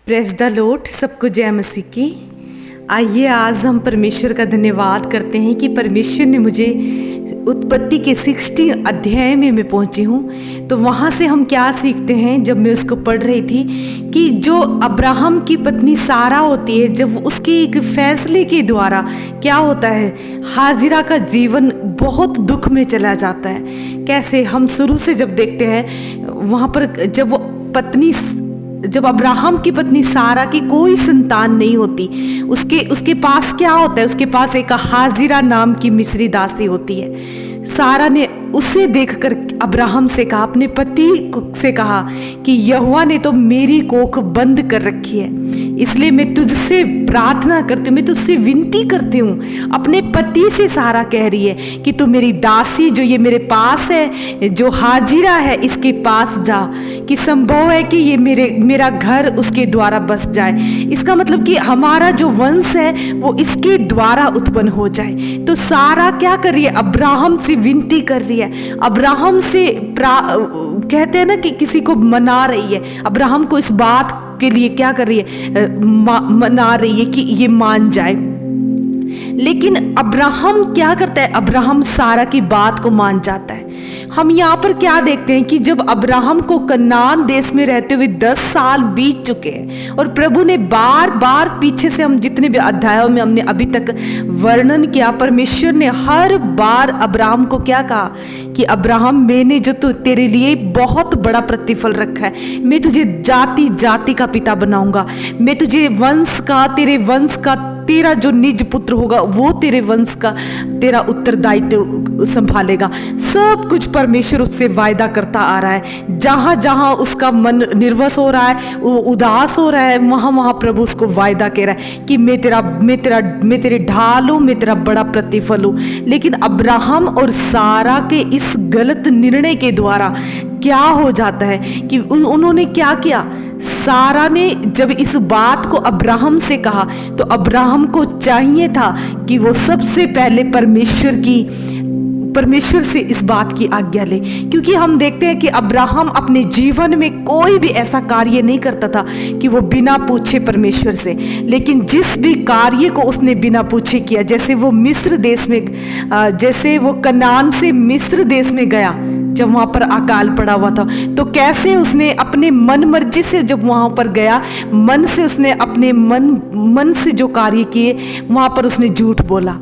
Praise the Lord. सबको जय मसीह की। आइए आज हम परमेश्वर का धन्यवाद करते हैं कि परमेश्वर ने मुझे उत्पत्ति के 60 अध्याय में मैं पहुंची हूँ। तो वहाँ से हम क्या सीखते हैं, जब मैं उसको पढ़ रही थी, कि जो अब्राहम की पत्नी सारा होती है, जब उसके एक फैसले के द्वारा क्या होता है, हाजिरा का जीवन बहुत दुख में चला जाता है। कैसे, हम शुरू से जब देखते हैं वहाँ पर जब अब्राहम की पत्नी सारा की कोई संतान नहीं होती, उसके पास क्या होता है, उसके पास एक हाजिरा नाम की मिस्री दासी होती है। सारा ने उसे देखकर अब्राहम से कहा, अपने पति से कहा कि यहोवा ने तो मेरी कोख बंद कर रखी है, इसलिए मैं तुझसे प्रार्थना करती हूँ, मैं तुझसे विनती करती हूँ। अपने पति से सारा कह रही है कि तू मेरी दासी जो ये मेरे पास है, जो हाजिरा है, इसके पास जा, कि संभव है कि ये मेरा घर उसके द्वारा बस जाए। इसका मतलब कि हमारा जो वंश है वो इसके द्वारा उत्पन्न हो जाए। तो सारा क्या कर रही है, अब्राहम से विनती कर रही है, अब्राहम से कहते हैं ना कि किसी को मना रही है, अब्राहम को इस बात के लिए क्या कर रही है, मना रही है कि ये मान जाए। लेकिन अब्राहम क्या करता है, अब्राहम सारा की बात को मान जाता है। हम यहाँ पर क्या देखते हैं कि जब अब्राहम को कनान देश में रहते हुए 10 साल बीत चुके हैं, और प्रभु ने बार बार पीछे से, हम जितने भी अध्यायों में हमने अभी तक वर्णन किया, परमेश्वर ने हर बार अब्राहम को क्या कहा कि अब्राहम, मैंने जो तेरे लिए बहुत बड़ा प्रतिफल रखा है, मैं तुझे जाति जाति का पिता बनाऊंगा, मैं तुझे तेरे वंश का, तेरा जो निज पुत्र होगा वो तेरे वंश का, तेरा उत्तरदायित्व संभालेगा। सब कुछ परमेश्वर उससे वायदा करता आ रहा है। जहां जहां उसका मन निर्वस हो रहा है, वो उदास हो रहा है, वहां वहां प्रभु उसको वायदा कह रहा है कि मैं तेरे ढाल हूं, मैं तेरा बड़ा प्रतिफल हूं। लेकिन अब्राहम और सारा के इस गलत निर्णय के द्वारा क्या हो जाता है कि उन्होंने क्या किया, सारा ने जब इस बात को अब्राहम से कहा, तो अब्राहम को चाहिए था कि वो सबसे पहले परमेश्वर से इस बात की आज्ञा ले। क्योंकि हम देखते हैं कि अब्राहम अपने जीवन में कोई भी ऐसा कार्य नहीं करता था कि वो बिना पूछे परमेश्वर से, लेकिन जिस भी कार्य को उसने बिना पूछे किया, जैसे वो कनान से मिस्र देश में गया, जब वहां पर अकाल पड़ा हुआ था, तो कैसे उसने अपने मन मर्जी से, जब वहां पर गया, मन से उसने अपने मन से जो कार्य किए, वहां पर उसने झूठ बोला।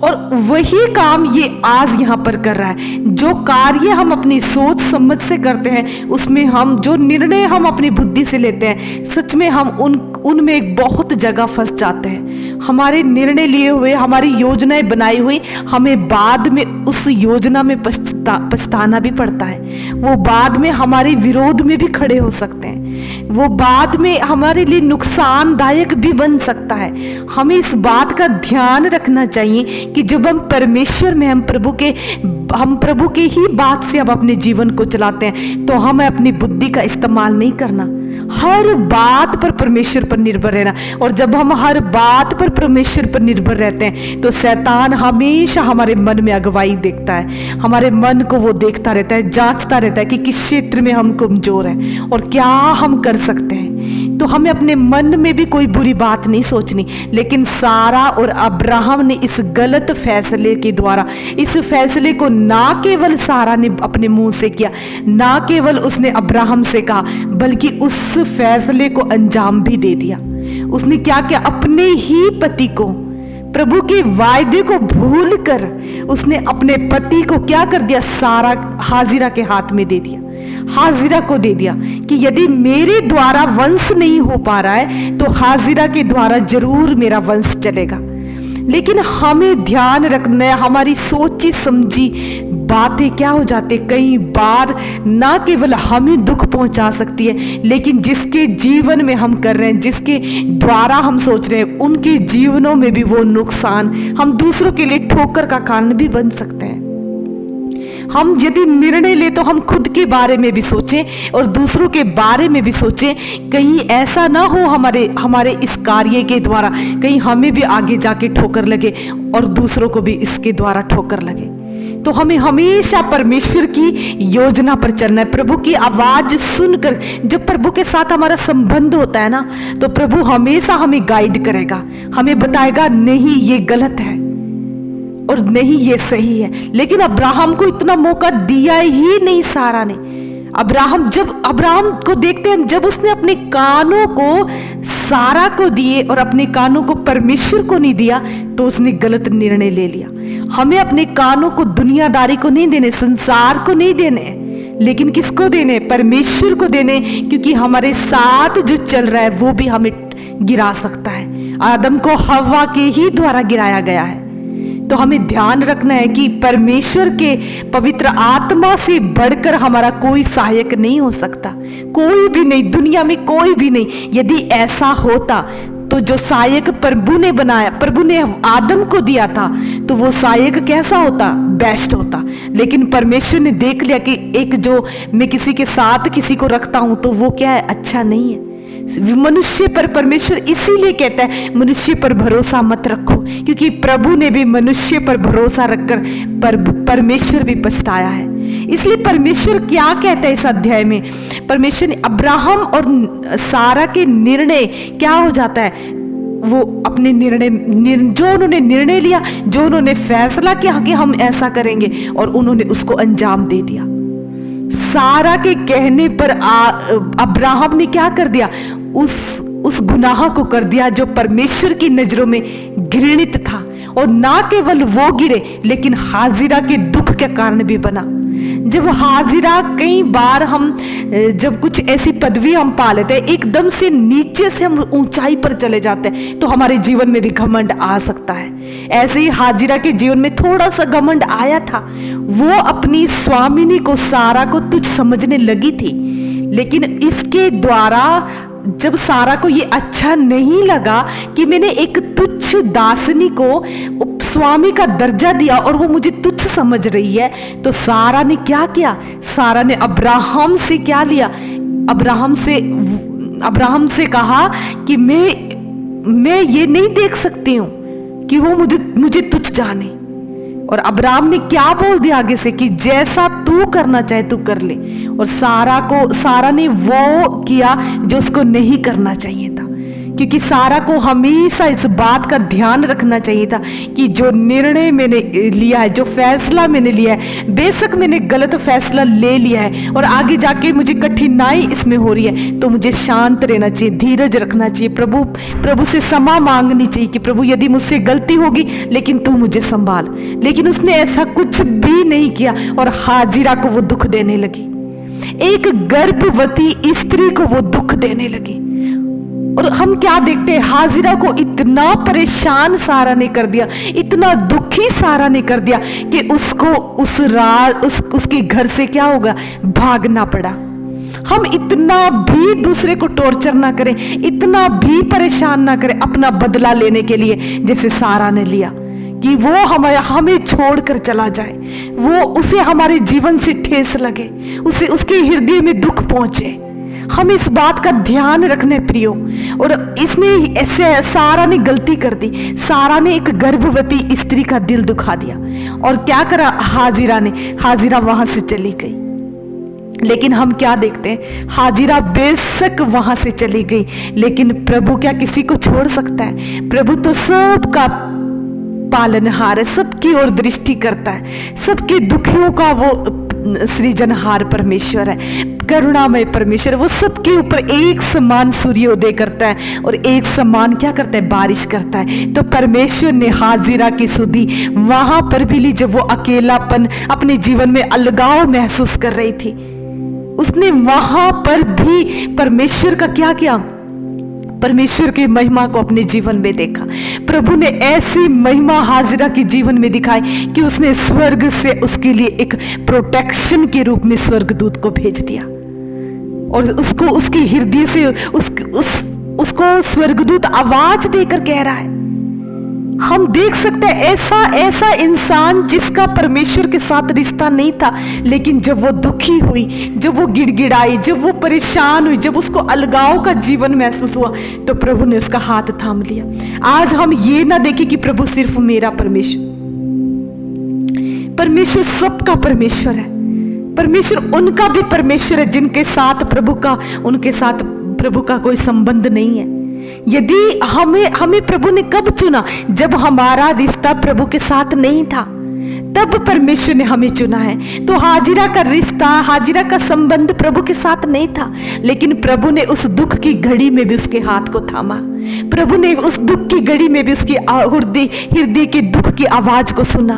और वही काम ये आज यहाँ पर कर रहा है। जो कार्य हम अपनी सोच समझ से करते हैं, उसमें हम जो निर्णय हम अपनी बुद्धि से लेते हैं, सच में हम उनमें एक बहुत जगह फंस जाते हैं। हमारे निर्णय लिए हुए, हमारी योजनाएं बनाई हुई, हमें बाद में उस योजना में पछताना भी पड़ता है। वो बाद में हमारे विरोध में भी खड़े हो सकते हैं, वो बाद में हमारे लिए नुकसानदायक भी बन सकता है। हमें इस बात का ध्यान रखना चाहिए कि जब हम परमेश्वर में, हम प्रभु के ही बात से हम अपने जीवन को चलाते हैं, तो हमें अपनी बुद्धि का इस्तेमाल नहीं करना, हर बात पर परमेश्वर पर निर्भर रहना। और जब हम हर बात पर परमेश्वर पर निर्भर रहते हैं, तो शैतान हमेशा हमारे मन में अगुवाई देखता है, हमारे मन को वो देखता रहता है, जांचता रहता है कि किस क्षेत्र में हम कमजोर हैं और क्या हम कर सकते हैं। तो हमें अपने मन में भी कोई बुरी बात नहीं सोचनी। लेकिन सारा और अब्राहम ने इस गलत फैसले के द्वारा, इस फैसले को ना केवल सारा ने अपने मुंह से किया, ना केवल उसने अब्राहम से कहा, बल्कि उस फैसले को अंजाम भी दे दिया। उसने क्या किया, अपने ही पति को, प्रभु के वायदे को भूलकर उसने अपने पति को क्या कर दिया, सारा हाजिरा के हाथ में दे दिया, हाजिरा को दे दिया कि यदि मेरे द्वारा वंश नहीं हो पा रहा है, तो हाजिरा के द्वारा जरूर मेरा वंश चलेगा। लेकिन हमें ध्यान रखना है, हमारी सोची समझी बातें क्या हो जाती है, कई बार ना केवल हमें दुख पहुंचा सकती है, लेकिन जिसके जीवन में हम कर रहे हैं, जिसके द्वारा हम सोच रहे हैं, उनके जीवनों में भी वो नुकसान, हम दूसरों के लिए ठोकर का कारण भी बन सकते हैं। हम यदि निर्णय ले तो हम खुद के बारे में भी सोचें और दूसरों के बारे में भी सोचें, कहीं ऐसा ना हो हमारे इस कार्य के द्वारा कहीं हमें भी आगे जाके ठोकर लगे और दूसरों को भी इसके द्वारा ठोकर लगे। तो हमें हमेशा परमेश्वर की योजना पर चलना है। प्रभु की आवाज सुनकर जब प्रभु के साथ हमारा संबंध होता है ना, तो प्रभु हमेशा हमें गाइड करेगा, हमें बताएगा नहीं ये गलत है और नहीं ये सही है। लेकिन अब्राहम को इतना मौका दिया ही नहीं सारा ने। अब्राहम को देखते हैं, जब उसने अपने कानों को सारा को दिए और अपने कानों को परमेश्वर को नहीं दिया, तो उसने गलत निर्णय ले लिया। हमें अपने कानों को दुनियादारी को नहीं देने, संसार को नहीं देने, लेकिन किसको देने? परमेश्वर को देने, क्योंकि हमारे साथ जो चल रहा है वो भी हमें गिरा सकता है। आदम को हव्वा के ही द्वारा गिराया गया है। तो हमें ध्यान रखना है कि परमेश्वर के पवित्र आत्मा से बढ़कर हमारा कोई सहायक नहीं हो सकता, कोई भी नहीं, दुनिया में कोई भी नहीं। यदि ऐसा होता तो जो सहायक प्रभु ने बनाया, प्रभु ने आदम को दिया था, तो वो सहायक कैसा होता? बेस्ट होता। लेकिन परमेश्वर ने देख लिया कि एक जो मैं किसी के साथ किसी को रखता हूं, तो वो क्या है? अच्छा नहीं है। मनुष्य पर परमेश्वर इसीलिए कहता है मनुष्य पर भरोसा मत रखो, क्योंकि प्रभु ने भी मनुष्य पर भरोसा रखकर परमेश्वर भी पछताया है। इसलिए परमेश्वर क्या कहता है इस अध्याय में? परमेश्वर ने अब्राहम और सारा के निर्णय क्या हो जाता है? वो अपने जो उन्होंने निर्णय लिया, जो उन्होंने फैसला किया कि हम ऐसा करेंगे, और उन्होंने उसको अंजाम दे दिया। सारा के कहने पर अब्राहम ने क्या कर दिया? उस गुनाह को कर दिया जो परमेश्वर की नजरों में घृणित था। और ना केवल वो गिरे, लेकिन हाजिरा के दुख के कारण भी बना। जब हाजिरा, कई बार हम जब कुछ ऐसी पदवी हम पा लेते हैं, एकदम से नीचे से हम ऊंचाई पर चले जाते हैं, तो हमारे जीवन में भी घमंड आ सकता है। ऐसे ही हाजिरा के जीवन में थोड़ा सा घमंड आया था। वो अपनी स्वामिनी को, सारा को तुच्छ समझने लगी थी। लेकिन इसके द्वारा जब सारा को ये अच्छा नहीं लगा कि मैंने एक तुच्छ दासनी को स्वामी का दर्जा दिया और वो मुझे तुच्छ समझ रही है, तो सारा ने क्या किया? सारा ने अब्राहम से क्या लिया? अब्राहम से कहा कि मैं ये नहीं देख सकती हूं कि वो मुझे तुच्छ जाने। और अब्राहम ने क्या बोल दिया आगे से कि जैसा तू करना चाहे तू कर ले। और सारा ने वो किया जो उसको नहीं करना चाहिए था, क्योंकि सारा को हमेशा इस बात का ध्यान रखना चाहिए था कि जो निर्णय मैंने लिया है, जो फैसला मैंने लिया है, बेशक मैंने गलत फैसला ले लिया है और आगे जाके मुझे कठिनाई इसमें हो रही है, तो मुझे शांत रहना चाहिए, धीरज रखना चाहिए, प्रभु से क्षमा मांगनी चाहिए कि प्रभु यदि मुझसे गलती होगी, लेकिन तू मुझे संभाल। लेकिन उसने ऐसा कुछ भी नहीं किया और हाजिरा को वो दुख देने लगी, एक गर्भवती स्त्री को वो दुख देने लगी। और हम क्या देखते हैं? हाजिरा को इतना परेशान सारा ने कर दिया, इतना दुखी सारा ने कर दिया कि उसको उसके घर से क्या होगा? भागना पड़ा। हम इतना भी दूसरे को टॉर्चर ना करें, इतना भी परेशान ना करें अपना बदला लेने के लिए, जैसे सारा ने लिया कि वो हमें छोड़कर चला जाए, वो उसे हमारे जीवन से ठेस लगे, उसे उसके हृदय में दुख पहुंचे। हम इस बात का ध्यान रखने प्रियो। और इसमें ऐसे सारा ने गलती कर दी। सारा ने एक गर्भवती स्त्री का दिल दुखा दिया। और क्या करा हाजिरा वहां से चली गई। लेकिन हम क्या देखते हैं? हाजिरा बेशक वहां से चली गई, लेकिन प्रभु क्या किसी को छोड़ सकता है? प्रभु तो सबका पालनहार है, सबकी ओर दृष्टि करता है, सबके दुखियों का वो सृजनहार परमेश्वर है, करुणामय परमेश्वर। वो सबके ऊपर एक समान सूर्योदय करता है और एक समान क्या करता है? बारिश करता है। तो परमेश्वर ने हाजिरा की सुधी वहां पर भी ली, जब वो अकेलापन, अपने जीवन में अलगाव महसूस कर रही थी। उसने वहां पर भी परमेश्वर का क्या किया? परमेश्वर की महिमा को अपने जीवन में देखा। प्रभु ने ऐसी महिमा हाजिरा के जीवन में दिखाई कि उसने स्वर्ग से उसके लिए एक प्रोटेक्शन के रूप में स्वर्गदूत को भेज दिया। और उसको उसके हृदय से उसको स्वर्गदूत आवाज देकर कह रहा है। हम देख सकते हैं ऐसा इंसान जिसका परमेश्वर के साथ रिश्ता नहीं था, लेकिन जब वो दुखी हुई, जब वो गिड़गिड़ाई, जब वो परेशान हुई, जब उसको अलगाव का जीवन महसूस हुआ, तो प्रभु ने उसका हाथ थाम लिया। आज हम ये ना देखें कि प्रभु सिर्फ मेरा परमेश्वर सबका परमेश्वर है। परमेश्वर उनका भी परमेश्वर है जिनके साथ उनके साथ प्रभु का कोई संबंध नहीं है। यदि हमें प्रभु ने कब चुना? जब हमारा रिश्ता प्रभु के साथ नहीं था, तब परमेश्वर ने हमें चुना है। तो हाजिरा का रिश्ता, हाजिरा का संबंध प्रभु के साथ नहीं था, लेकिन प्रभु ने उस दुख की घड़ी में भी उसके हाथ को थामा। प्रभु ने उस दुख की घड़ी में भी उसकी हृदय के दुख की आवाज को सुना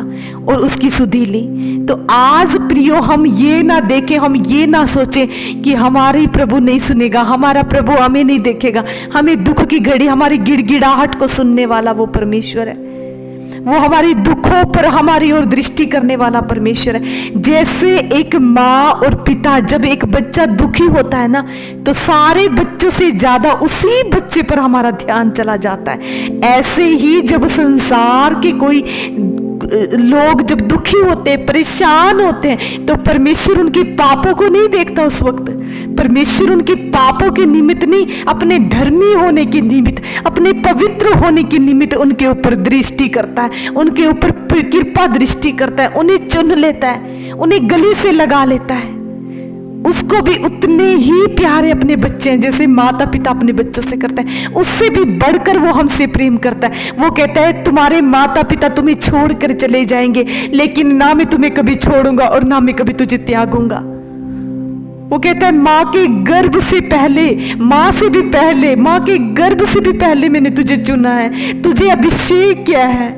और उसकी सुधि ली। तो आज प्रियो, हम ये ना देखें, हम ये ना सोचें कि हमारी प्रभु नहीं सुनेगा, हमारा प्रभु हमें नहीं देखेगा। हमें दुख की घड़ी, हमारी गिड़गिड़ाहट को सुनने वाला वो परमेश्वर है। वो हमारी दुखों पर हमारी ओर दृष्टि करने वाला परमेश्वर है। जैसे एक माँ और पिता, जब एक बच्चा दुखी होता है ना, तो सारे बच्चों से ज्यादा उसी बच्चे पर हमारा ध्यान चला जाता है। ऐसे ही जब संसार के कोई लोग जब दुखी होते हैं, परेशान होते हैं, तो परमेश्वर उनके पापों को नहीं देखता। उस वक्त परमेश्वर उनके पापों के निमित्त नहीं, अपने धर्मी होने के निमित्त, अपने पवित्र होने के निमित्त उनके ऊपर दृष्टि करता है, उनके ऊपर कृपा दृष्टि करता है, उन्हें चुन लेता है, उन्हें गले से लगा लेता है। उसको भी उतने ही प्यारे अपने बच्चे हैं जैसे माता पिता अपने बच्चों से करते हैं, उससे भी बढ़कर वो हमसे प्रेम करता है। वो कहता है तुम्हारे माता पिता तुम्हें छोड़कर चले जाएंगे, लेकिन ना मैं तुम्हें कभी छोड़ूंगा और ना मैं कभी तुझे त्यागूंगा। वो कहता है माँ के गर्भ से पहले, माँ से भी पहले, माँ के गर्भ से भी पहले मैंने तुझे चुना है, तुझे अभिषेक किया है।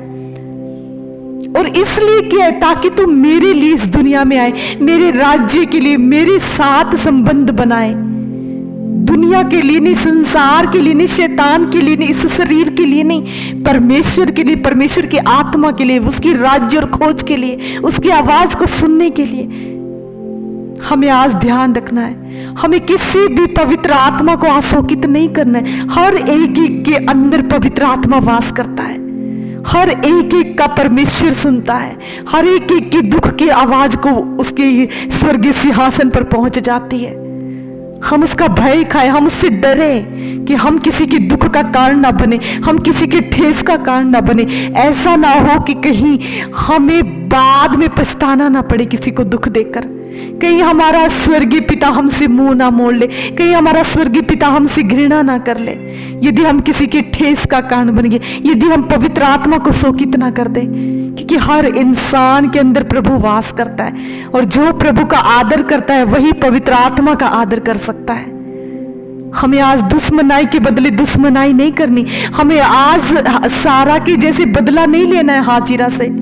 और इसलिए किया है ताकि तू मेरे लिए इस दुनिया में आए, मेरे राज्य के लिए मेरे साथ संबंध बनाए। दुनिया के लिए नहीं, संसार के लिए नहीं, शैतान के लिए नहीं, इस शरीर के लिए नहीं, परमेश्वर के लिए, परमेश्वर की आत्मा के लिए, उसकी राज्य और खोज के लिए, उसकी आवाज को सुनने के लिए। हमें आज ध्यान रखना है, हमें किसी भी पवित्र आत्मा को आशोकित नहीं करना है। हर एक के अंदर पवित्र आत्मा वास करता है, हर एक का परमेश्वर सुनता है, हर एक की दुख की आवाज को उसके स्वर्गीय सिंहासन पर पहुंच जाती है। हम उसका भय खाएं, हम उससे डरे कि हम किसी के दुख का कारण ना बने, हम किसी के ठेस का कारण ना बने। ऐसा ना हो कि कहीं हमें बाद में पछताना ना पड़े किसी को दुख देकर, कहीं हमारा स्वर्गीय पिता हमसे मुंह ना मोड़ ले, कहीं हमारा स्वर्गीय पिता हमसे घृणा ना कर ले, यदि हम किसी के ठेस का कारण बन गए, यदि हम पवित्र आत्मा को शोकित ना कर दे। क्योंकि हर इंसान के अंदर प्रभु वास करता है, और जो प्रभु का आदर करता है वही पवित्र आत्मा का आदर कर सकता है। हमें आज दुश्मनाई के बदले दुश्मनाई नहीं करनी, हमें आज सारा के जैसे बदला नहीं लेना है हाजिरा से।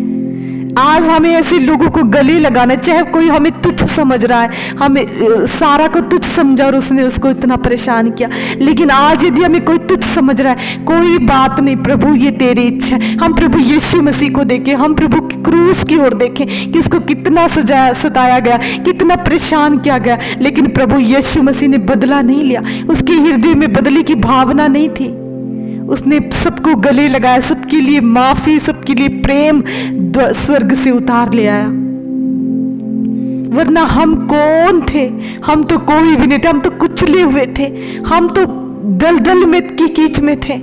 आज हमें ऐसे लोगों को गले लगाना, चाहे कोई हमें तुच्छ समझ रहा है, हमें सारा को तुच्छ समझा और उसने उसको इतना परेशान किया, लेकिन आज यदि हमें कोई तुच्छ समझ रहा है, कोई बात नहीं, प्रभु ये तेरी इच्छा है। हम प्रभु यीशु मसीह को देखें, हम प्रभु की क्रूस की ओर देखें कि उसको कितना सताया गया, कितना परेशान किया गया, लेकिन प्रभु यीशु मसीह ने बदला नहीं लिया। उसके हृदय में बदले की भावना नहीं थी, उसने सबको गले लगाया, सबके लिए माफी, सबके लिए प्रेम स्वर्ग से उतार ले आया। वरना हम कौन थे? हम तो कोई भी नहीं थे, हम तो कुचले हुए थे, हम तो दलदल में की कीच में थे।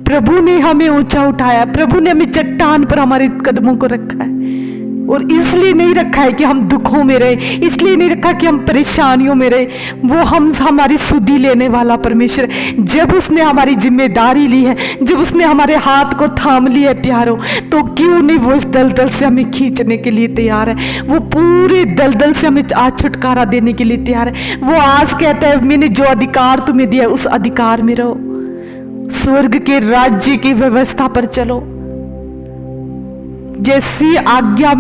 प्रभु ने हमें ऊंचा उठाया, प्रभु ने हमें चट्टान पर हमारे कदमों को रखा है। और इसलिए नहीं रखा है कि हम दुखों में रहे, इसलिए नहीं रखा कि हम परेशानियों में रहे। वो हमारी सुधि लेने वाला परमेश्वर, जब उसने हमारी जिम्मेदारी ली है, जब उसने हमारे हाथ को थाम लिया है प्यारो, तो क्यों नहीं वो इस दलदल से हमें खींचने के लिए तैयार है। वो पूरे दलदल से हमें आज छुटकारा देने के लिए तैयार है। वो आज कहता है मैंने जो अधिकार तुम्हें दिया उस अधिकार में रहो, स्वर्ग के राज्य की व्यवस्था पर चलो। जैसी आज्ञा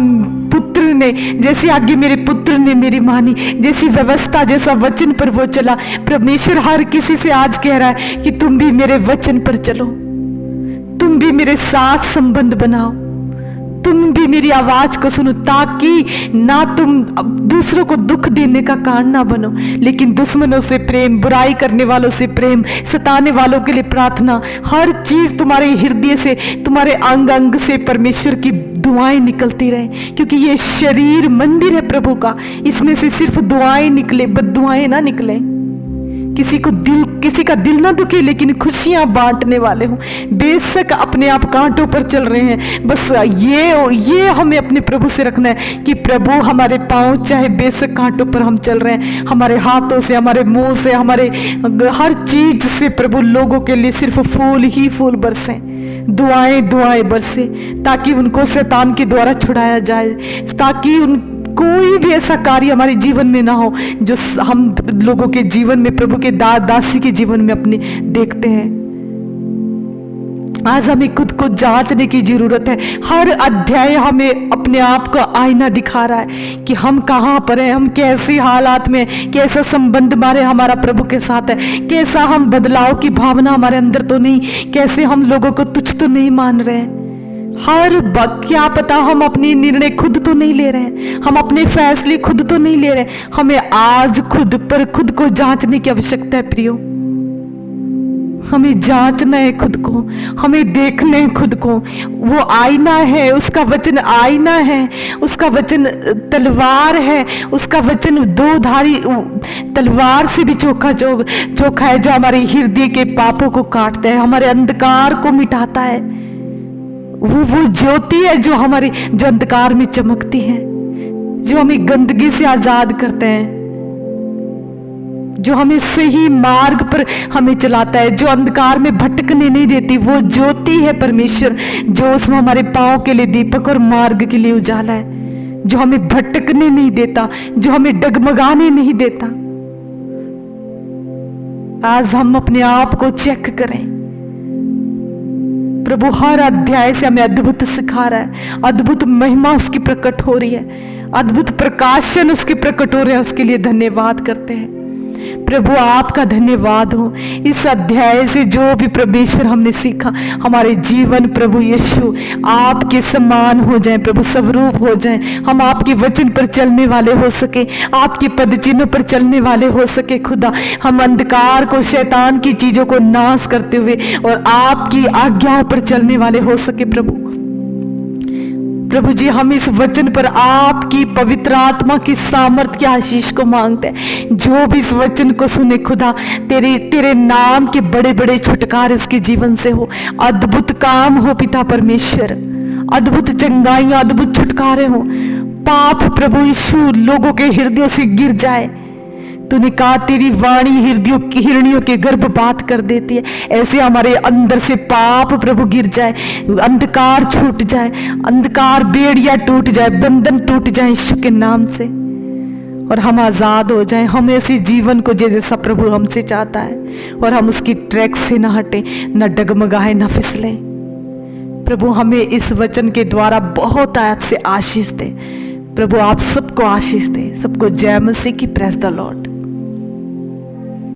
पुत्र ने, जैसी आज्ञा मेरे पुत्र ने मेरी मानी, जैसी व्यवस्था, जैसा वचन पर वो चला। परमेश्वर हर किसी से आज कह रहा है कि तुम भी मेरे वचन पर चलो, तुम भी मेरे साथ संबंध बनाओ, तुम भी मेरी आवाज को सुनो, ताकि ना तुम दूसरों को दुख देने का कारण ना बनो, लेकिन दुश्मनों से प्रेम, बुराई करने वालों से प्रेम, सताने वालों के लिए प्रार्थना, हर चीज तुम्हारे हृदय से, तुम्हारे अंग अंग से परमेश्वर की दुआएं निकलती रहे। क्योंकि ये शरीर मंदिर है प्रभु का, इसमें से सिर्फ दुआएं निकले, बद्दुआएं ना निकले। किसी का दिल ना दुखे, लेकिन खुशियां बांटने वाले हों। बेशक अपने आप कांटों पर चल रहे हैं, बस ये हमें अपने प्रभु से रखना है कि प्रभु हमारे पांव चाहे बेशक कांटों पर हम चल रहे हैं, हमारे हाथों से, हमारे मुंह से, हमारे हर चीज से प्रभु लोगों के लिए सिर्फ फूल ही फूल बरसें, दुआएं बरसे, ताकि उनको शैतान के द्वारा छुड़ाया जाए, ताकि कोई भी ऐसा कार्य हमारे जीवन में ना हो जो हम लोगों के जीवन में, प्रभु के दासी के जीवन में अपने देखते हैं। आज हमें खुद को जांचने की जरूरत है। हर अध्याय हमें अपने आप का आईना दिखा रहा है कि हम कहाँ पर हैं, हम कैसी हालात में, कैसा संबंध हमारा प्रभु के साथ है, कैसा हम बदलाव की भावना हमारे अंदर तो नहीं, कैसे हम लोगों को तुच्छ तो नहीं मान रहे हैं। क्या पता हम अपनी निर्णय खुद तो नहीं ले रहे हैं, हम अपने फैसले खुद तो नहीं ले रहे। हमें आज खुद को जांचने की आवश्यकता है प्रियो। हमें जांचना है खुद को, हमें देखना है खुद को। वो आईना है, उसका वचन आईना है, उसका वचन तलवार है, उसका वचन दो धारी तलवार से भी चोखा है, जो हमारे हृदय के पापों को काटता है, हमारे अंधकार को मिटाता है। वो ज्योति है जो अंधकार में चमकती है, जो हमें गंदगी से आजाद करते हैं, जो हमें सही मार्ग पर हमें चलाता है, जो अंधकार में भटकने नहीं देती। वो ज्योति है परमेश्वर, जो उसमें हमारे पांव के लिए दीपक और मार्ग के लिए उजाला है, जो हमें भटकने नहीं देता, जो हमें डगमगाने नहीं देता। आज हम अपने आप को चेक करें। प्रभु हर अध्याय से हमें अद्भुत सिखा रहा है, अद्भुत महिमा उसकी प्रकट हो रही है, अद्भुत प्रकाशन उसके प्रकट हो रहे हैं। उसके लिए धन्यवाद करते हैं प्रभु, आपका धन्यवाद हो। इस अध्याय से जो भी परमेश्वर हमने सीखा, हमारे जीवन प्रभु यीशु आपके समान हो जाए, प्रभु स्वरूप हो जाए। हम आपके वचन पर चलने वाले हो सके, आपके पद चिन्हों पर चलने वाले हो सके। खुदा, हम अंधकार को, शैतान की चीजों को नाश करते हुए और आपकी आज्ञाओं पर चलने वाले हो सके। प्रभु जी, हम इस वचन पर आपकी पवित्र आत्मा की सामर्थ की आशीष को मांगते हैं। जो भी इस वचन को सुने खुदा, तेरे नाम के बड़े बड़े छुटकारे उसके जीवन से हो, अद्भुत काम हो पिता परमेश्वर, अद्भुत चंगाइयां, अद्भुत छुटकारे हो। पाप प्रभु यीशु लोगों के हृदयों से गिर जाए। तूने कहा तेरी वाणी हिरनियों के गर्भपात कर देती है। ऐसे हमारे अंदर से पाप प्रभु गिर जाए, अंधकार छूट जाए, अंधकार बेड़िया टूट जाए, बंधन टूट जाए यीशु के नाम से, और हम आजाद हो जाएं। हम ऐसे जीवन को जैसा प्रभु हमसे चाहता है, और हम उसकी ट्रैक से ना हटे, न डगमगाए, न फिसले। प्रभु, हमें इस वचन के द्वारा बहुत आयत से आशीष दे। प्रभु, आप सबको आशीष दे। सबको जय मसीह की। Praise the Lord.